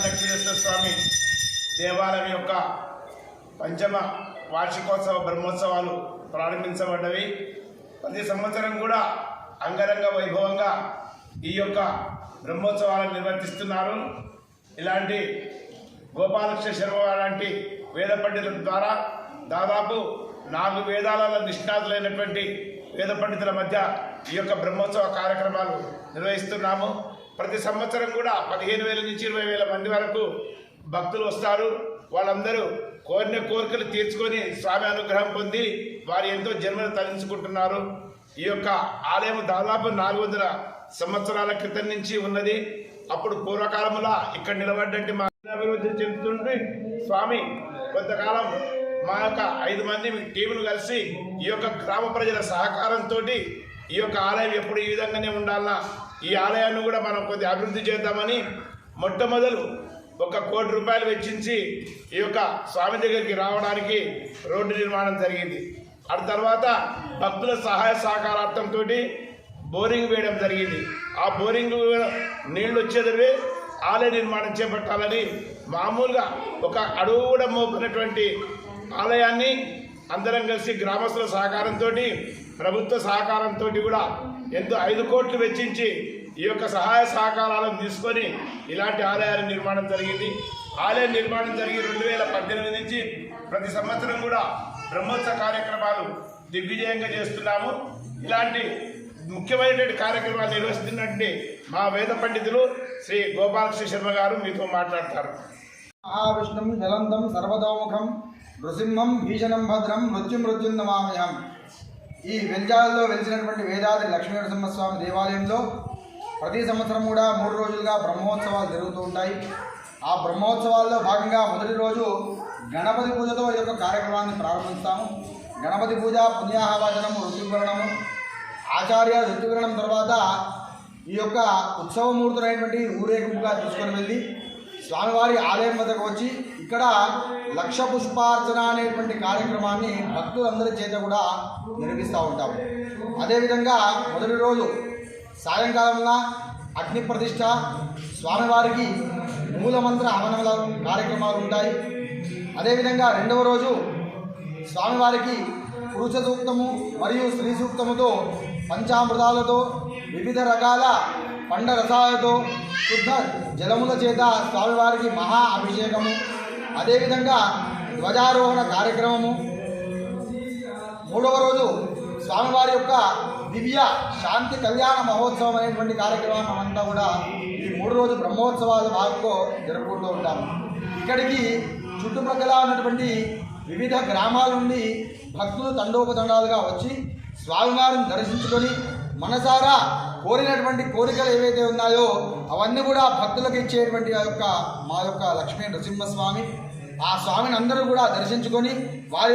లక్ష్మీనరసింహ స్వామి దేవాలయం యొక్క పంచమ వార్షికోత్సవ బ్రహ్మోత్సవాలు ప్రారంభించబడ్డవి. ప్రతి సంవత్సరం కూడా అంగరంగ వైభవంగా ఈ యొక్క బ్రహ్మోత్సవాలను నిర్వర్తిస్తున్నారు. ఇలాంటి గోపాలకృష్ణ శర్మ లాంటి వేద పండితుల ద్వారా దాదాపు 4 వేదాలలో నిష్ణాతులైనటువంటి వేద పండితుల మధ్య ఈ యొక్క బ్రహ్మోత్సవ కార్యక్రమాలు నిర్వహిస్తున్నాము. ప్రతి సంవత్సరం కూడా 15,000 నుంచి 20,000 మంది వరకు భక్తులు వస్తారు. వాళ్ళందరూ కోరిన కోరికలు తీర్చుకొని స్వామి అనుగ్రహం పొంది వారు ఎంతో జన్మలు తరించుకుంటున్నారు. ఈ యొక్క ఆలయం దాదాపు 400 సంవత్సరాల క్రితం నుంచి ఉన్నది. అప్పుడు పూర్వకాలంలో ఇక్కడ నిలబడ్డంటే మా అభివృద్ధి చెందుతుంటే స్వామి కొంతకాలం మా యొక్క 5 మంది టీములు కలిసి ఈ యొక్క గ్రామ ప్రజల సహకారంతో ఈ యొక్క ఆలయం ఎప్పుడు ఈ విధంగానే ఉండాలన్నా ఈ ఆలయాన్ని కూడా మనం కొద్దిగా అభివృద్ధి చేద్దామని మొట్టమొదలు 1 కోటి రూపాయలు వెచ్చించి ఈ యొక్క స్వామి దగ్గరికి రావడానికి రోడ్డు నిర్మాణం జరిగింది. ఆ తర్వాత భక్తుల సహాయ సహకారార్థంతో బోరింగ్ వేయడం జరిగింది. ఆ బోరింగ్ నీళ్లు వచ్చేదివే ఆలయ నిర్మాణం చేపట్టాలని మామూలుగా ఒక అడుగు కూడా మోపినటువంటి ఆలయాన్ని అందరం కలిసి గ్రామస్తుల సహకారంతో ప్రభుత్వ సహకారంతో కూడా ఎంతో 5 కోట్లు వెచ్చించి ఈ యొక్క సహాయ సహకారాలను తీసుకొని ఇలాంటి ఆలయాల నిర్మాణం జరిగింది. ఆలయం నిర్మాణం జరిగి 2018 నుంచి ప్రతి సంవత్సరం కూడా బ్రహ్మోత్సవ కార్యక్రమాలు దిగ్విజయంగా చేస్తున్నాము. ఇలాంటి ముఖ్యమైనటువంటి కార్యక్రమాలు నిర్వహిస్తున్నటువంటి మా వేద పండితులు శ్రీ గోపాలకృష్ణ శర్మ గారు మీతో మాట్లాడతారు. మహావిష్ణుం జలంతం సర్వతోముఖం నృసింహం భీషణం భద్రం మృత్యుం నమామ్యహం. ఈ వెంజాలలో వెలిసినటువంటి వేదాద్రి లక్ష్మీనరసింహస్వామి దేవాలయంలో ప్రతి సంవత్సరం కూడా 3 రోజులుగా బ్రహ్మోత్సవాలు జరుగుతూ ఉంటాయి. ఆ బ్రహ్మోత్సవాల్లో భాగంగా మొదటి రోజు గణపతి పూజతో ఈ యొక్క కార్యక్రమాన్ని ప్రారంభిస్తాము. గణపతి పూజ, పుణ్యాహవాచనము, ఋతుగ్రహణము, ఆచార్య ఋతుగ్రహణం తర్వాత ఈ యొక్క ఉత్సవమూర్తులైనటువంటి ఊరేగింపుగా తీసుకొని వెళ్ళి స్వామివారి ఆలయం వద్దకు వచ్చి ఇక్కడ 1,00,000 పుష్పార్చన అనేటువంటి కార్యక్రమాన్ని భక్తులందరి చేత కూడా నిర్వహిస్తూ ఉంటాము. అదేవిధంగా మొదటి రోజు సాయంకాలంలో అగ్ని ప్రతిష్ఠ, స్వామివారికి మూలమంత్ర హవనముల కార్యక్రమాలు ఉంటాయి. అదేవిధంగా రెండవ రోజు స్వామివారికి పురుష సూక్తము మరియు స్త్రీ సూక్తముతో పంచామృతాలతో వివిధ రకాల పండరసాలతో శుద్ధ జలముల చేత స్వామివారికి మహా అభిషేకము, అదేవిధంగా ధ్వజారోహణ కార్యక్రమము. మూడవ రోజు స్వామివారి యొక్క దివ్య శాంతి కళ్యాణ మహోత్సవం అనేటువంటి కార్యక్రమం అంతా కూడా ఈ 3 రోజు బ్రహ్మోత్సవాల భాగంలో జరుపుకుంటూ ఉంటాము. ఇక్కడికి చుట్టుప్రక్కల ఉన్నటువంటి వివిధ గ్రామాల నుండి భక్తులు తండోపతండాలుగా వచ్చి స్వామివారిని దర్శించుకొని మనసారా కోరినటువంటి కోరికలు ఏవైతే ఉన్నాయో అవన్నీ కూడా భక్తులకు ఇచ్చేటువంటి మా యొక్క లక్ష్మీ నరసింహస్వామి. ఆ స్వామిని అందరూ కూడా దర్శించుకొని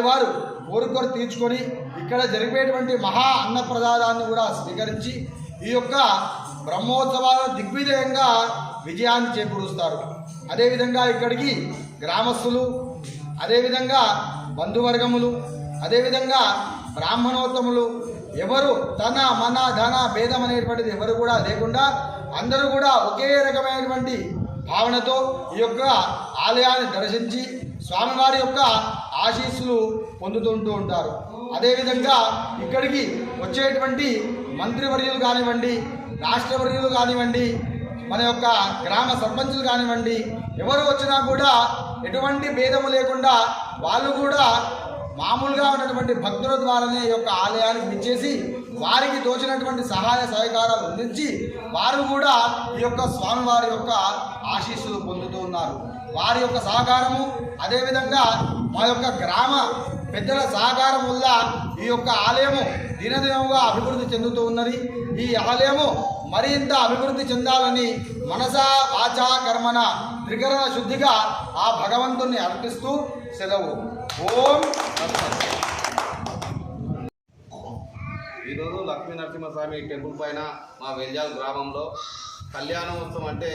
వారు కోరికలు తీర్చుకొని ఇక్కడ జరిపేటువంటి మహా అన్నప్రసాదాన్ని కూడా స్వీకరించి ఈ యొక్క బ్రహ్మోత్సవాలను దిగ్విజయంగా విజయాన్ని చేకూరుస్తారు. అదేవిధంగా ఇక్కడికి గ్రామస్తులు, అదేవిధంగా బంధువర్గములు, అదేవిధంగా బ్రాహ్మణోత్తములు ఎవరు తన మన ధన భేదం అనేటువంటిది ఎవరు కూడా లేకుండా అందరూ కూడా ఒకే రకమైనటువంటి భావనతో ఈ యొక్క ఆలయాన్ని దర్శించి స్వామివారి యొక్క ఆశీస్సులు పొందుతుంటూ ఉంటారు. అదేవిధంగా ఇక్కడికి వచ్చేటువంటి మంత్రివర్యులు కానివ్వండి, రాష్ట్రవర్యులు కానివ్వండి, మన యొక్క గ్రామ సర్పంచులు కానివ్వండి, ఎవరు వచ్చినా కూడా ఎటువంటి భేదము లేకుండా వాళ్ళు కూడా మామూలుగా ఉన్నటువంటి భక్తుల ద్వారానే ఈ యొక్క ఆలయానికి విచ్చేసి వారికి తోచినటువంటి సహాయ సహకారాలు అందించి వారు కూడా ఈ యొక్క స్వామివారి యొక్క ఆశీస్సులు పొందుతూ ఉన్నారు. వారి యొక్క సహకారము, అదేవిధంగా మా యొక్క గ్రామ పెద్దల సహకారం వల్ల ఈ యొక్క ఆలయము దినదినముగా అభివృద్ధి చెందుతూ ఉన్నది. ఈ ఆలయము మరింత అభివృద్ధి చెందాలని మనసా వాచా కర్మన త్రికరణ శుద్ధిగా ఆ భగవంతుణ్ణి అర్పిస్తూ సెలవు. ఓం. ఈరోజు లక్ష్మీ నరసింహస్వామి టెంపుల్ పైన మా వెల్జాల్ గ్రామంలో కళ్యాణోత్సవం అంటే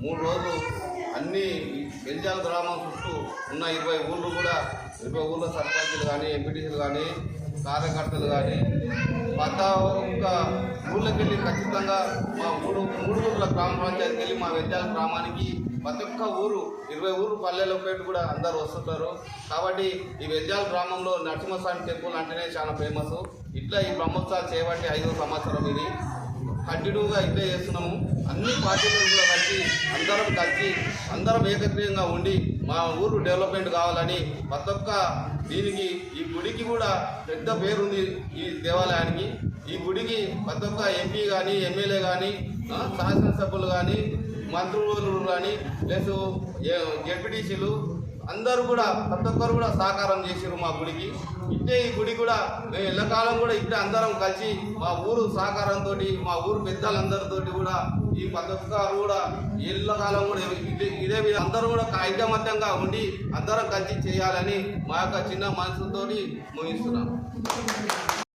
3 రోజులు అన్ని వెల్జాల్ గ్రామం చుట్టూ ఉన్న 20 ఊళ్ళు కూడా 20 ఊళ్ళ సర్పంచులు కానీ, ఎంపీటీసీలు కానీ, కార్యకర్తలు కానీ ఒక్క ఊళ్ళకి వెళ్ళి ఖచ్చితంగా మా 3 ఊళ్ళ గ్రామ పంచాయతీకి వెళ్ళి మా వెల్జాల్ గ్రామానికి ప్రతి ఒక్క ఊరు 20 ఊరు పల్లెల పేరు కూడా అందరూ వస్తుంటారు. కాబట్టి ఈ వెల్జాల్ గ్రామంలో నరసింహస్వామి టెంపుల్ అంటేనే చాలా ఫేమస్. ఇట్లా ఈ బ్రహ్మోత్సవాలు చేయబట్టి 5వ సంవత్సరం ఇది. కంటిన్యూగా ఇట్లే చేస్తున్నాము. అన్ని పార్టీలు కూడా కలిసి అందరం ఏకగ్రీయంగా ఉండి మా ఊరు డెవలప్మెంట్ కావాలని ప్రతి ఒక్క దీనికి ఈ గుడికి కూడా పెద్ద పేరుంది. ఈ దేవాలయానికి ఈ గుడికి ప్రతి ఒక్క ఎంపీ కానీ ఎమ్మెల్యే కానీ శాసనసభ్యులు కానీ మంత్రులు కానీ ప్లస్ జెడ్పీటీసీలు అందరూ కూడా ప్రతి ఒక్కరు కూడా సహకారం చేసారు మా గుడికి. ఇట్టే ఈ గుడి కూడా మేము ఎల్లకాలం కూడా ఇట్టే అందరం కలిసి మా ఊరు సహకారంతో మా ఊరు పెద్దలందరితో కూడా ఈ ప్రతి ఒక్కరు కూడా ఎల్లకాలం కూడా ఇదే అందరూ కూడా ఐకమత్యంగా ఉండి అందరం కలిసి చేయాలని మా యొక్క చిన్న మనసుతో ముగిస్తున్నాం.